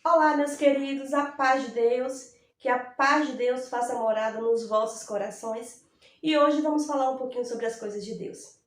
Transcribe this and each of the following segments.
Olá, meus queridos, a paz de Deus, que a paz de Deus faça morada nos vossos corações. E hoje vamos falar um pouquinho sobre as coisas de Deus.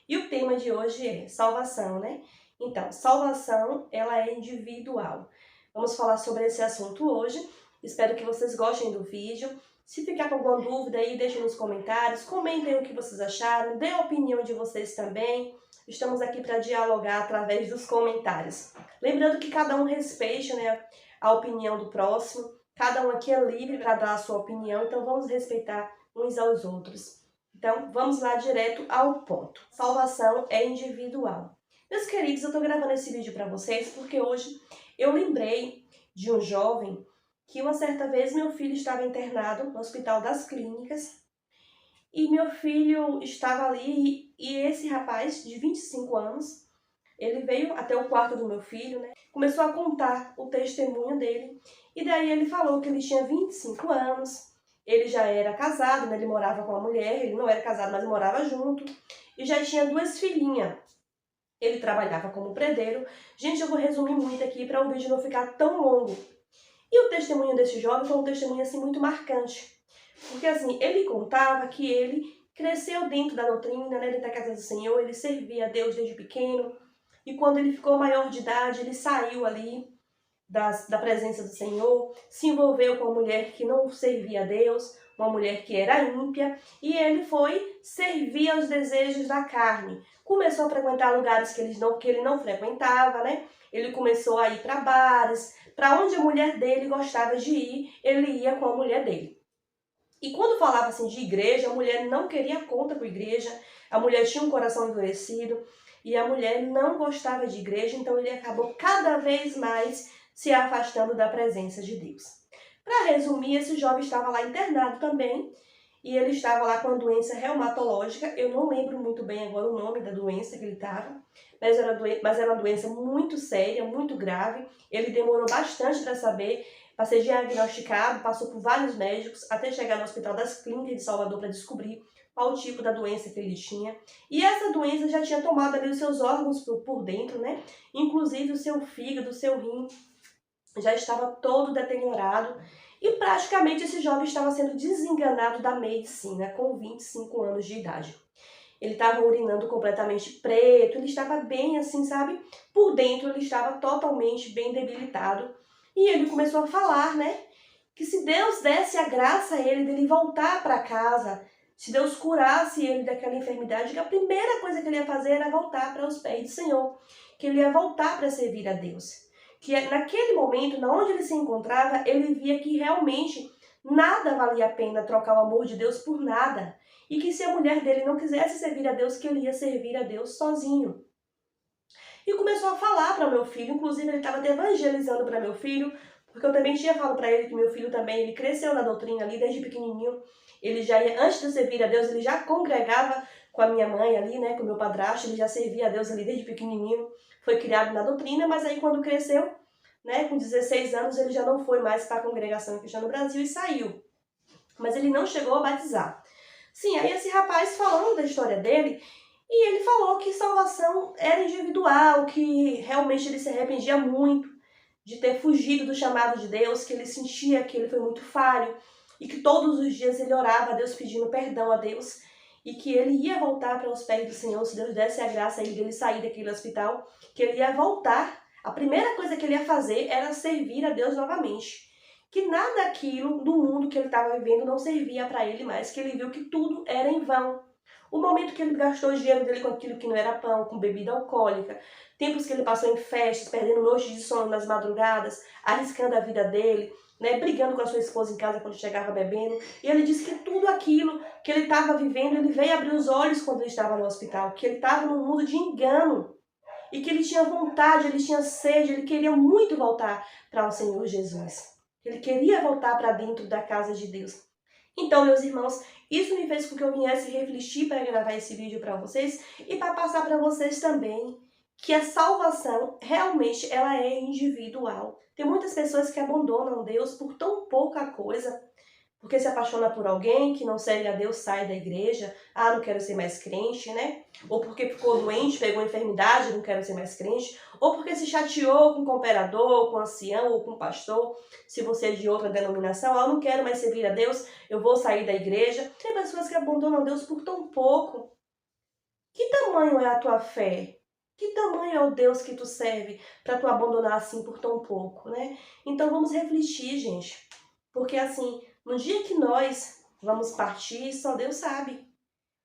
E o tema de hoje é salvação, né? Então, salvação, ela é individual. Vamos falar sobre esse assunto hoje. Espero que vocês gostem do vídeo. Se ficar com alguma dúvida aí, deixem nos comentários, comentem o que vocês acharam, dê a opinião de vocês também. Estamos aqui para dialogar através dos comentários. Lembrando que cada um respeite, né, a opinião do próximo. Cada um aqui é livre para dar a sua opinião, então vamos respeitar uns aos outros. Então, vamos lá direto ao ponto. Salvação é individual. Meus queridos, eu estou gravando esse vídeo para vocês porque hoje eu lembrei de um jovem que uma certa vez meu filho estava internado no Hospital das Clínicas e meu filho estava ali e esse rapaz de 25 anos, ele veio até o quarto do meu filho, né? Começou a contar o testemunho dele e daí ele falou que ele tinha 25 anos, ele já era casado, né? Ele morava com a mulher, ele não era casado, mas morava junto e já tinha duas filhinhas. Ele trabalhava como predeiro. Gente, eu vou resumir muito aqui para o vídeo não ficar tão longo. E o testemunho desse jovem foi um testemunho assim muito marcante. Porque assim, ele contava que ele cresceu dentro da doutrina, né, dentro da casa do Senhor, ele servia a Deus desde pequeno. E quando ele ficou maior de idade, ele saiu ali da presença do Senhor, se envolveu com uma mulher que não servia a Deus, uma mulher que era ímpia, e ele foi servir aos desejos da carne. Começou a frequentar lugares que ele não frequentava, né? Ele começou a ir para bares, para onde a mulher dele gostava de ir, ele ia com a mulher dele. E quando falava assim de igreja, a mulher não queria conta com a igreja, a mulher tinha um coração endurecido e a mulher não gostava de igreja, então ele acabou cada vez mais se afastando da presença de Deus. Para resumir, esse jovem estava lá internado também e ele estava lá com uma doença reumatológica. Eu não lembro muito bem agora o nome da doença que ele estava, mas era uma doença muito séria, muito grave. Ele demorou bastante para saber, para ser diagnosticado, passou por vários médicos até chegar no Hospital das Clínicas de Salvador para descobrir qual o tipo da doença que ele tinha. E essa doença já tinha tomado ali os seus órgãos por dentro, né? Inclusive o seu fígado, o seu rim já estava todo deteriorado e praticamente esse jovem estava sendo desenganado da medicina com 25 anos de idade. Ele estava urinando completamente preto, ele estava bem assim, sabe? Por dentro ele estava totalmente bem debilitado. E ele começou a falar, né? Que se Deus desse a graça a ele dele voltar para casa, se Deus curasse ele daquela enfermidade, que a primeira coisa que ele ia fazer era voltar para os pés do Senhor, que ele ia voltar para servir a Deus. Que naquele momento, na onde ele se encontrava, ele via que realmente nada valia a pena trocar o amor de Deus por nada. E que se a mulher dele não quisesse servir a Deus, que ele ia servir a Deus sozinho. E começou a falar para o meu filho, inclusive ele estava evangelizando para meu filho, porque eu também tinha falado para ele que meu filho também, ele cresceu na doutrina ali desde pequenininho. Ele já ia, antes de servir a Deus, ele já congregava com a minha mãe ali, né, com o meu padrasto, ele já servia a Deus ali desde pequenininho, foi criado na doutrina, mas aí quando cresceu, né, com 16 anos, ele já não foi mais para a congregação cristã no Brasil e saiu. Mas ele não chegou a batizar. Sim, aí esse rapaz falando da história dele, e ele falou que salvação era individual, que realmente ele se arrependia muito de ter fugido do chamado de Deus, que ele sentia que ele foi muito falho e que todos os dias ele orava a Deus pedindo perdão a Deus e que ele ia voltar para os pés do Senhor, se Deus desse a graça a ele dele sair daquele hospital, que ele ia voltar. A primeira coisa que ele ia fazer era servir a Deus novamente. Que nada aquilo do mundo que ele estava vivendo não servia para ele mais, que ele viu que tudo era em vão. O momento que ele gastou o dinheiro dele com aquilo que não era pão, com bebida alcoólica, tempos que ele passou em festas, perdendo noites de sono nas madrugadas, arriscando a vida dele, né, brigando com a sua esposa em casa quando chegava bebendo. E ele disse que tudo aquilo que ele estava vivendo, ele veio abrir os olhos quando ele estava no hospital, que ele estava num mundo de engano e que ele tinha vontade, ele tinha sede, ele queria muito voltar para o Senhor Jesus. Ele queria voltar para dentro da casa de Deus. Então, meus irmãos, isso me fez com que eu viesse refletir para gravar esse vídeo para vocês e para passar para vocês também que a salvação realmente ela é individual. Tem muitas pessoas que abandonam Deus por tão pouca coisa, porque se apaixona por alguém que não serve a Deus, sai da igreja, não quero ser mais crente, né? Ou porque ficou doente, pegou enfermidade, não quero ser mais crente, ou porque se chateou com o cooperador, com o ancião ou com o pastor, se você é de outra denominação, eu não quero mais servir a Deus, eu vou sair da igreja. Tem pessoas que abandonam Deus por tão pouco. Que tamanho é a tua fé? Que tamanho é o Deus que tu serve para tu abandonar assim por tão pouco, né? Então vamos refletir, gente. Porque assim, no dia que nós vamos partir, só Deus sabe.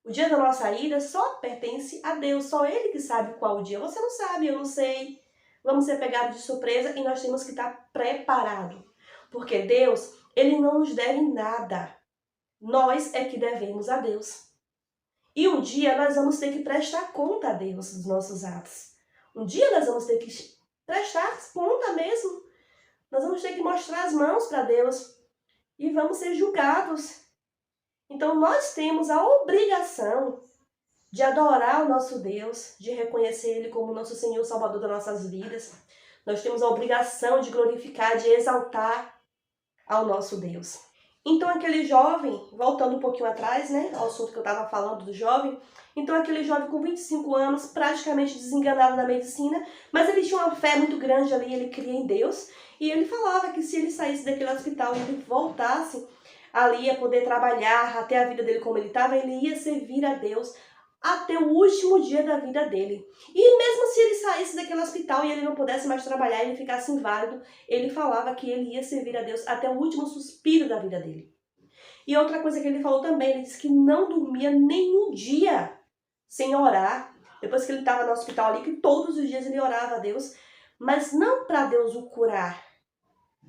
O dia da nossa ida só pertence a Deus, só Ele que sabe qual o dia. Você não sabe, eu não sei. Vamos ser pegados de surpresa e nós temos que estar preparados. Porque Deus, Ele não nos deve nada. Nós é que devemos a Deus. E um dia nós vamos ter que prestar conta a Deus dos nossos atos. Um dia nós vamos ter que prestar conta mesmo. Nós vamos ter que mostrar as mãos para Deus e vamos ser julgados. Então nós temos a obrigação de adorar o nosso Deus, de reconhecer Ele como nosso Senhor Salvador das nossas vidas. Nós temos a obrigação de glorificar, de exaltar ao nosso Deus. Então aquele jovem, voltando um pouquinho atrás, né, ao assunto que eu estava falando do jovem, então aquele jovem com 25 anos, praticamente desenganado na medicina, mas ele tinha uma fé muito grande ali, ele cria em Deus, e ele falava que se ele saísse daquele hospital e ele voltasse ali a poder trabalhar até a vida dele como ele estava, ele ia servir a Deus até o último dia da vida dele. E mesmo se ele saísse daquele hospital e ele não pudesse mais trabalhar, ele ficasse inválido, ele falava que ele ia servir a Deus até o último suspiro da vida dele. E outra coisa que ele falou também, ele disse que não dormia nenhum dia sem orar. Depois que ele estava no hospital ali, que todos os dias ele orava a Deus, mas não para Deus o curar,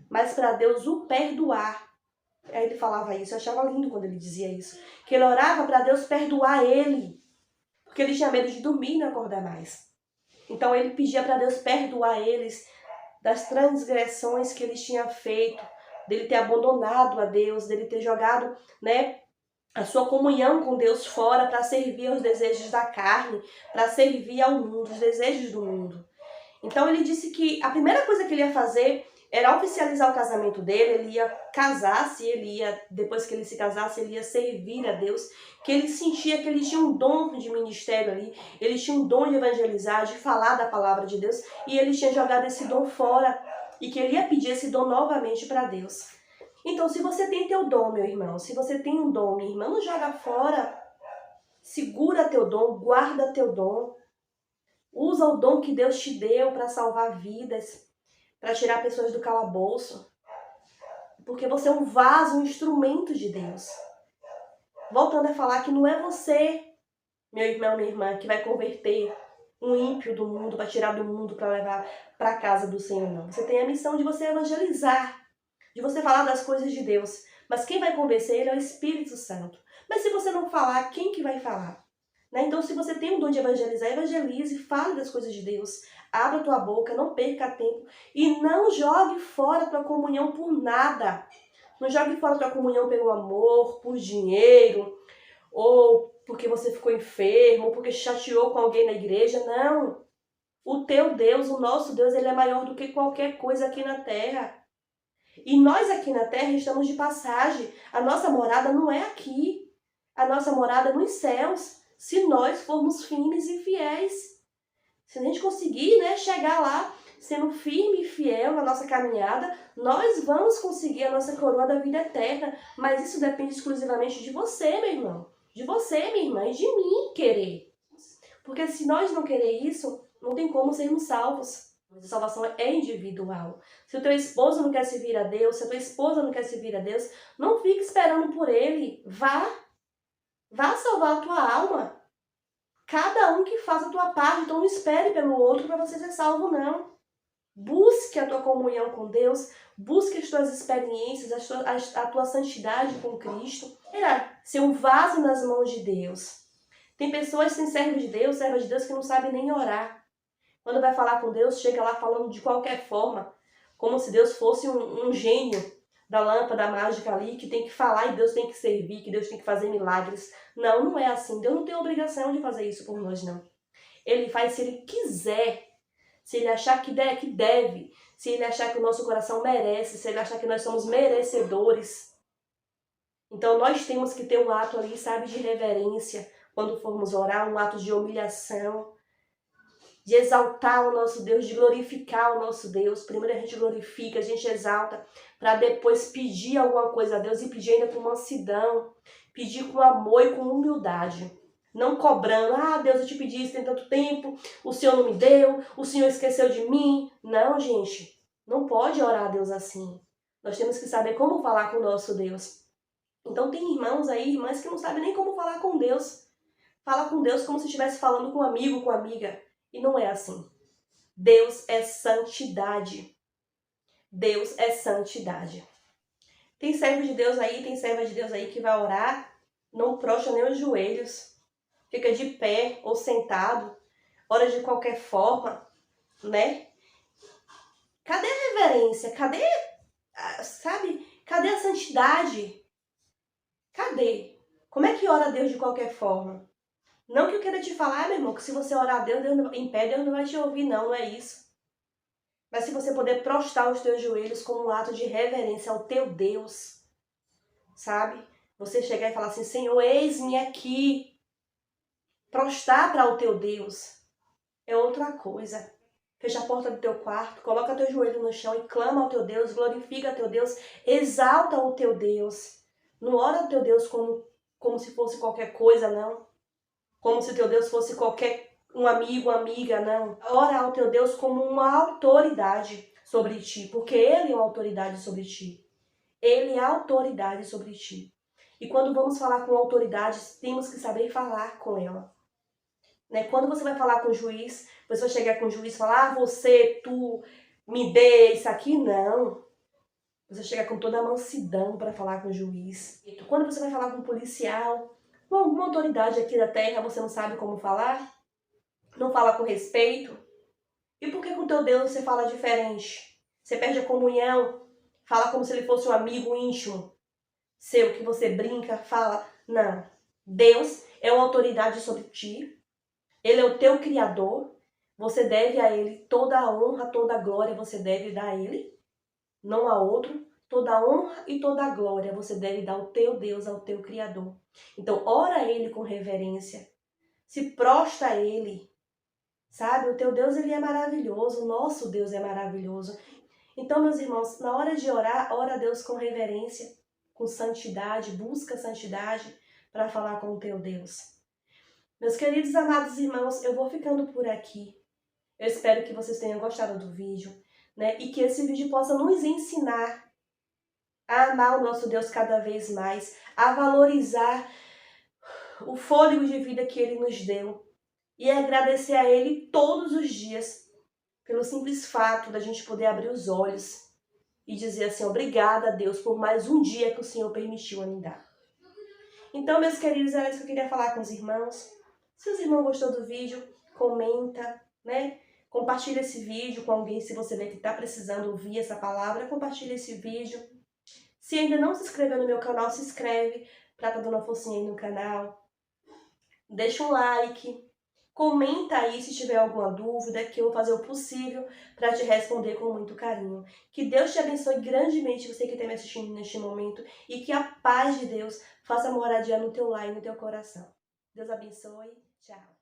mas para Deus o perdoar. Aí ele falava isso, eu achava lindo quando ele dizia isso, que ele orava para Deus perdoar ele, porque ele tinha medo de dormir e não acordar mais. Então ele pedia para Deus perdoar eles das transgressões que eles tinham feito, dele ter abandonado a Deus, dele ter jogado, né, a sua comunhão com Deus fora para servir aos desejos da carne, para servir ao mundo, os desejos do mundo. Então ele disse que a primeira coisa que ele ia fazer era oficializar o casamento dele, ele ia casar-se, depois que ele se casasse, ele ia servir a Deus, que ele sentia que ele tinha um dom de ministério ali, ele tinha um dom de evangelizar, de falar da palavra de Deus, e ele tinha jogado esse dom fora, e que ele ia pedir esse dom novamente para Deus. Então, se você tem teu dom, meu irmão, se você tem um dom, minha irmã, não joga fora, segura teu dom, guarda teu dom, usa o dom que Deus te deu para salvar vidas, para tirar pessoas do calabouço, porque você é um vaso, um instrumento de Deus. Voltando a falar que não é você, meu irmão, minha irmã, que vai converter um ímpio do mundo, para tirar do mundo, para levar para a casa do Senhor, não. Você tem a missão de você evangelizar, de você falar das coisas de Deus, mas quem vai convencer ele é o Espírito Santo. Mas se você não falar, quem que vai falar? Né? Então, se você tem o dom de evangelizar, evangelize, fale das coisas de Deus, abra tua boca, não perca tempo e não jogue fora tua comunhão por nada. Não jogue fora tua comunhão pelo amor, por dinheiro, ou porque você ficou enfermo, ou porque chateou com alguém na igreja. Não. O teu Deus, o nosso Deus, ele é maior do que qualquer coisa aqui na terra. E nós aqui na terra estamos de passagem. A nossa morada não é aqui. A nossa morada é nos céus. Se nós formos firmes e fiéis. Se a gente conseguir, né, chegar lá sendo firme e fiel na nossa caminhada, nós vamos conseguir a nossa coroa da vida eterna. Mas isso depende exclusivamente de você, meu irmão. De você, minha irmã, e de mim querer. Porque se nós não querer isso, não tem como sermos salvos. A salvação é individual. Se o teu esposo não quer servir a Deus, se a tua esposa não quer servir a Deus, não fique esperando por ele. Vá salvar a tua alma. Cada um que faça a tua parte, então não espere pelo outro para você ser salvo, não. Busque a tua comunhão com Deus, busque as tuas experiências, a tua santidade com Cristo. Ser um vaso nas mãos de Deus. Tem pessoas sem servos de Deus que não sabem nem orar. Quando vai falar com Deus, chega lá falando de qualquer forma, como se Deus fosse um gênio da lâmpada mágica ali, que tem que falar e Deus tem que servir, que Deus tem que fazer milagres. Não, não é assim. Deus não tem obrigação de fazer isso por nós, não. Ele faz se ele quiser, se ele achar que deve, se ele achar que o nosso coração merece, se ele achar que nós somos merecedores. Então nós temos que ter um ato ali, sabe, de reverência, quando formos orar, um ato de humilhação, de exaltar o nosso Deus, de glorificar o nosso Deus. Primeiro a gente glorifica, a gente exalta, para depois pedir alguma coisa a Deus e pedir ainda com mansidão, pedir com amor e com humildade. Não cobrando, Deus, eu te pedi isso tem tanto tempo, o Senhor não me deu, o Senhor esqueceu de mim. Não, gente, não pode orar a Deus assim. Nós temos que saber como falar com o nosso Deus. Então tem irmãos aí, irmãs que não sabem nem como falar com Deus. Fala com Deus como se estivesse falando com um amigo, com uma amiga. E não é assim. Deus é santidade. Deus é santidade. Tem servo de Deus aí, tem serva de Deus aí que vai orar, não prostra nem os joelhos, fica de pé ou sentado, ora de qualquer forma, né? Cadê a reverência? Cadê, sabe? Cadê a santidade? Cadê? Como é que ora a Deus de qualquer forma? Não que eu queira te falar, meu irmão, que se você orar a Deus, em pé, Deus não vai te ouvir, não é isso. Mas se você poder prostrar os teus joelhos como um ato de reverência ao teu Deus, sabe? Você chegar e falar assim, Senhor, eis-me aqui. Prostrar para o teu Deus é outra coisa. Fecha a porta do teu quarto, coloca teu joelho no chão e clama ao teu Deus, glorifica teu Deus, exalta o teu Deus. Não ora ao teu Deus como se fosse qualquer coisa, não. Como se teu Deus fosse um amigo, amiga, não. Ora ao teu Deus como uma autoridade sobre ti, porque Ele é uma autoridade sobre ti. Ele é autoridade sobre ti. E quando vamos falar com autoridades, temos que saber falar com ela. Né? Quando você vai falar com o juiz, você vai chegar com o juiz e falar, tu me dê isso aqui, não. Você chega com toda a mansidão para falar com o juiz. Quando você vai falar com um policial, com alguma autoridade aqui da terra, você não sabe como falar? Não fala com respeito? E por que com o teu Deus você fala diferente? Você perde a comunhão, fala como se ele fosse um amigo íntimo seu, que você brinca, fala. Não. Deus é uma autoridade sobre ti. Ele é o teu Criador. Você deve a Ele toda a honra, toda a glória, você deve dar a Ele. Não a outro. Toda a honra e toda a glória você deve dar ao teu Deus, ao teu Criador. Então, ora a Ele com reverência. Se prostra a Ele. Sabe, o teu Deus, Ele é maravilhoso. O nosso Deus é maravilhoso. Então, meus irmãos, na hora de orar, ora a Deus com reverência, com santidade, busca santidade para falar com o teu Deus. Meus queridos amados irmãos, eu vou ficando por aqui. Eu espero que vocês tenham gostado do vídeo, né? E que esse vídeo possa nos ensinar a amar o nosso Deus cada vez mais, a valorizar o fôlego de vida que Ele nos deu e agradecer a Ele todos os dias pelo simples fato da gente poder abrir os olhos e dizer assim, obrigada a Deus por mais um dia que o Senhor permitiu a me dar. Então, meus queridos, era isso que eu queria falar com os irmãos. Se os irmãos gostou do vídeo, comenta, né? Compartilha esse vídeo com alguém, se você vê que está precisando ouvir essa palavra, compartilha esse vídeo. Se ainda não se inscreveu no meu canal, se inscreve para estar dando uma forcinha aí no canal. Deixa um like, comenta aí se tiver alguma dúvida, que eu vou fazer o possível para te responder com muito carinho. Que Deus te abençoe grandemente, você que está me assistindo neste momento, e que a paz de Deus faça moradia no teu lar e no teu coração. Deus abençoe. Tchau.